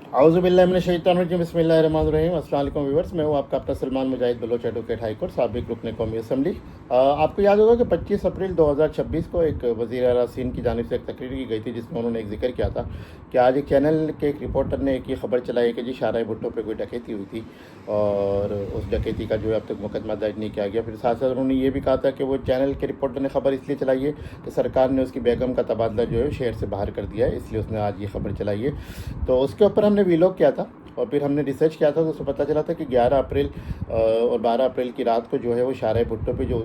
औज़ुबिल्लाहि बिस्मिल्लाहिर्रहमानिर्रहीम। अस्सलाम वालेकुम व्यूअर्स, मैं हूँ आपका अपना सलमान मुजाहिद बलोच, एडवोकेट हाई कोर्ट, साबिक रुकन कौमी असम्बली। आपको याद होगा कि 25 अप्रैल 2026 को एक वज़ीर आला सिंध की जानिब से एक तकरीर की गई थी जिसमें उन्होंने एक जिक्र किया था कि आज एक चैनल के एक रिपोर्टर ने एक ये खबर चलाई कि जी शाहराह भुट्टो पे कोई डकैती हुई थी और उस डकैती का जो है अब तक मुकदमा दर्ज नहीं किया गया। फिर साथ साथ उन्होंने ये भी कहा था कि वो चैनल के रिपोर्टर ने खबर इसलिए चलाई है कि सरकार ने उसकी बेगम का तबादला जो है शहर से बाहर कर दिया है, इसलिए उसने आज ये खबर चलाई है। तो उसके ऊपर हमने वीलॉग किया था और फिर हमने रिसर्च किया था, तो उसमें पता चला था कि 11 अप्रैल और 12 अप्रैल की रात को जो है वो शाहराह भुट्टो पे जो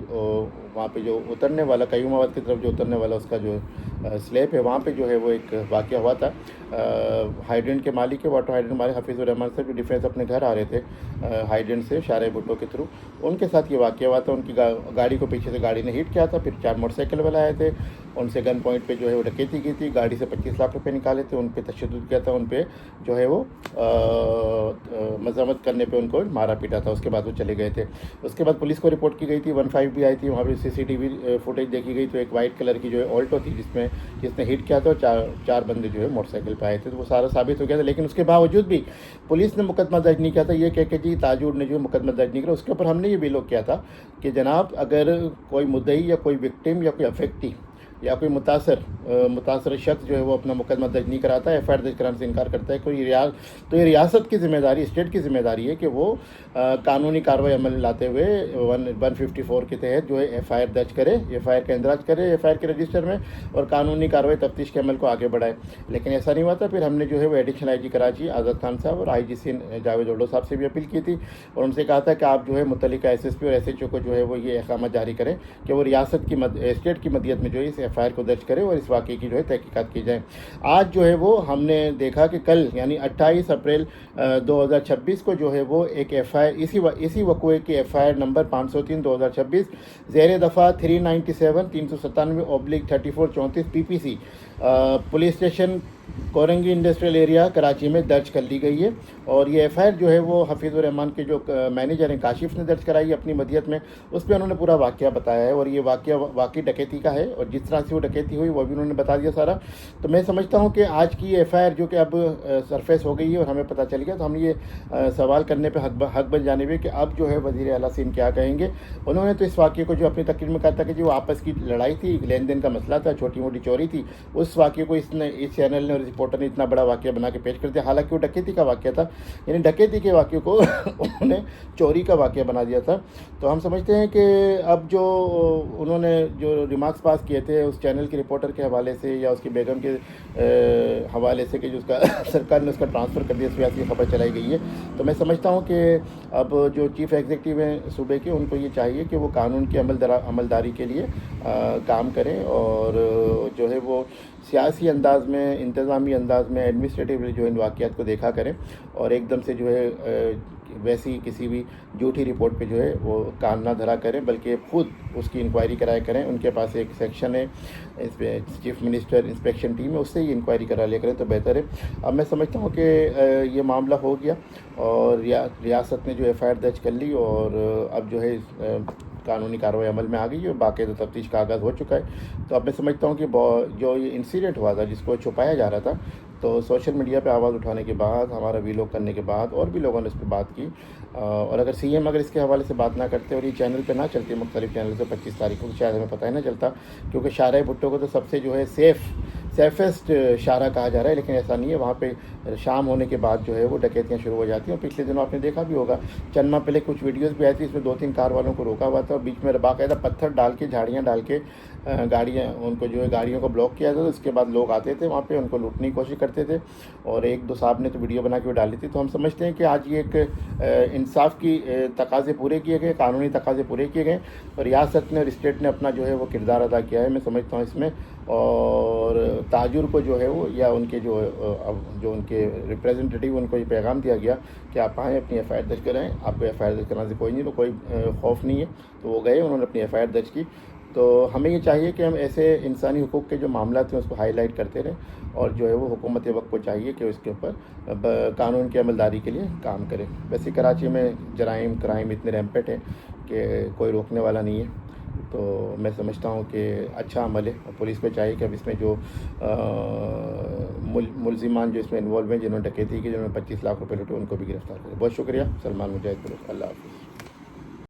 वहाँ पे जो उतरने वाला कयूमाबाद की तरफ जो उतरने वाला उसका जो स्लैब है वहाँ पे जो है वो एक वाक़या हुआ था। हाइड्रेंट के मालिक के वाटर हाइड्रेंट मालिक हफीज़ुर रहमान से भी डिफेंस अपने घर आ रहे थे हाइड्रेंट से शाहराह भुट्टो के थ्रू, उनके साथ ये वाक़या हुआ था। उनकी गाड़ी को पीछे से गाड़ी ने हिट किया था, फिर 4 मोटरसाइकिल वाले आए थे, उनसे गन पॉइंट पे जो है वो डकैती की थी, गाड़ी से 25 लाख रुपए निकाले थे, उन पे तशद्दुद किया था, उन पे जो है वो मज़ामत करने पे उनको मारा पीटा था। उसके बाद वो चले गए थे। उसके बाद पुलिस को रिपोर्ट की गई थी, 15 भी आई थी, वहाँ पे CCTV फुटेज देखी गई तो एक वाइट कलर की जो है ऑल्टो थी जिसने हिट किया था और चार बंदे जो है मोटरसाइकिल पे आए थे, तो वो सारा साबित हो गया था। लेकिन उसके बावजूद भी पुलिस ने मुकदमा दर्ज नहीं किया था, ये कह के जी ताजुर ने जो मुकदमा दर्ज नहीं किया। उसके ऊपर हमने ये भी लोग किया था कि जनाब अगर कोई मुद्दई या कोई विक्टिम या कोई अफेक्टी या कोई मुतासर शख्स जो है वो अपना मुकदमा दर्ज नहीं कराता है, FIR दर्ज कराने से इनकार करता है, तो ये रियासत की ज़िम्मेदारी, स्टेट की ज़िम्मेदारी है कि वो कानूनी कार्रवाई अमल लाते हुए 154 के तहत जो है FIR दर्ज करे, FIR का इंदराज करे FIR के रजिस्टर में और कानूनी कार्रवाई तफ्तीश के अमल को आगे बढ़ाए। लेकिन ऐसा नहीं हुआ था। फिर हमने जो है वो एडिशनल IG कराची आज़ाद खान साहब और IG सिंध जावेद ओल्डो साहब से भी अपील की थी और उनसे कहा था कि आप जो है मुतल्लिका SSP और SHO को जो है वो ये अहकाम जारी करें कि वो रियासत की स्टेट की मदीयत में जो है इस FIR को दर्ज करें और इस वाक़े की जो है तहकीकात की जाए। आज जो है वो हमने देखा कि कल यानी 28 अप्रैल 2026 को जो है वो एक FIR इसी वक़्वे की FIR नंबर 503/2026 ज़ेर दफ़ा 397 397/34 PPC police station Korangi industrial area Karachi में दर्ज कर ली गई है। और ये FIR जो है वो हफीज़ुर रहमान के जो मैनेजर हैं काशिफ ने दर्ज कराई है अपनी मदीयत में। उस पर उन्होंने पूरा वाक़या बताया है और ये वाक़या वाकई डकैती का है और जिस तरह से वो डकैती हुई वो भी उन्होंने बता दिया सारा। तो मैं समझता हूँ कि आज की FIR जो कि अब सरफेस हो गई है और हमें पता चल गया, तो हम ये सवाल करने पर हक बन जाने में कि अब जो है वज़ीर आला सिंध क्या कहेंगे। उन्होंने तो इस वाक़े को जो अपनी तकरीर में कहा था कि जो आपस की लड़ाई थी, लेन देन का मसला था, छोटी मोटी चोरी थी, उस वाक़े को इस चैनल ने और रिपोर्टर ने इतना बड़ा वाक़या बना के पेश कर दिया। हालांकि वो डकैती का वाक़या था, यानी डकैती के वाक़े को उन्होंने चोरी का वाक़या बना दिया था। तो हम समझते हैं कि अब जो उन्होंने जो रिमार्क्स पास किए थे उस चैनल के रिपोर्टर के हवाले से या उसकी बेगम के हवाले से कि जो उसका सरकार ने उसका ट्रांसफ़र कर दिया, इस वजह से ये खबर चलाई गई है। तो मैं समझता हूँ कि अब जो चीफ़ एग्जीक्यूटिव हैं सूबे के, उनको ये चाहिए कि वो कानून की अमलदारी के लिए काम करें और जो है वो सियासी अंदाज़ में, इंतज़ामी अंदाज़ में, एडमिनिस्ट्रेटिवली जो इन वाक़यात को देखा करें और एकदम से जो है वैसी किसी भी झूठी रिपोर्ट पे जो है वो कान ना धरा करें, बल्कि ख़ुद उसकी इंक्वायरी कराया करें। उनके पास एक सेक्शन है, इस पर चीफ़ मिनिस्टर इंस्पेक्शन टीम है, उससे ही इंक्वायरी करा लिया करें तो बेहतर है। अब मैं समझता हूँ कि ये मामला हो गया और रियासत ने जो FIR दर्ज कर ली और अब जो है कानूनी कार्रवाई अमल में आ गई है और बाकायदा तफ्तीश का आगाज़ हो चुका है। तो अब मैं समझता हूँ कि जो ये इंसिडेंट हुआ था जिसको छुपाया जा रहा था, तो सोशल मीडिया पे आवाज़ उठाने के बाद, हमारा वीलॉग करने के बाद और भी लोगों ने इस पर बात की और अगर CM अगर इसके हवाले से बात ना करते और ये चैनल पे ना चलती मुख्तलिफ चैनल से 25 तारीख को, तो शायद हमें पता ही ना चलता, क्योंकि शाहराह भुट्टो को तो सबसे जो है सेफेस्ट शाहरा कहा जा रहा है। लेकिन ऐसा नहीं है, वहाँ पे शाम होने के बाद जो है वो डकैतियाँ शुरू हो जाती हैं। और पिछले दिनों आपने देखा भी होगा, चंद माह पहले कुछ वीडियोस भी आई थी, इसमें 2-3 कार वालों को रोका हुआ था और बीच में बाकायदा पत्थर डाल के, झाड़ियाँ डाल के गाड़ियाँ उनको जो है गाड़ियों को ब्लॉक किया था। तो उसके बाद लोग आते थे वहाँ पे, उनको लूटने की कोशिश करते थे और 1-2 साहब ने तो वीडियो बना के वो डाली थी। तो हम समझते हैं कि आज ये एक इंसाफ की तकाज़े पूरे किए गए, कानूनी तकाज़े पूरे किए गए और रियासत ने और स्टेट ने अपना जो है वो किरदार अदा किया है, मैं समझता हूँ इसमें। और ताजुर को जो है वो या उनके जो उनके रिप्रेजेंटेटिव, उनको ये पैगाम दिया गया कि आप आएँ, अपनी FIR दर्ज कराएँ, आपको FIR दर्ज कराने से कोई नहीं, तो कोई खौफ नहीं है। तो वो गए, उन्होंने अपनी FIR दर्ज की। तो हमें ये चाहिए कि हम ऐसे इंसानी हुकूक के जो मामला थे उसको हाईलाइट करते रहें और जो है वो हुकूमत वक्त को चाहिए कि उसके ऊपर कानून की अमलदारी के लिए काम करें। वैसे कराची में क्राइम इतने रैम्पेट हैं कि कोई रोकने वाला नहीं है। تو میں سمجھتا ہوں کہ اچھا عمل ہے، اور پولیس کو چاہیے کہ اب اس میں جو ملزمان جو اس میں انوالو ہیں، جنہوں نے ڈکیتی کی، جنہوں نے 25 لاکھ روپے لوٹے، ان کو بھی گرفتار کرے۔ بہت شکریہ، سلمان مجاہد، اللہ حافظ۔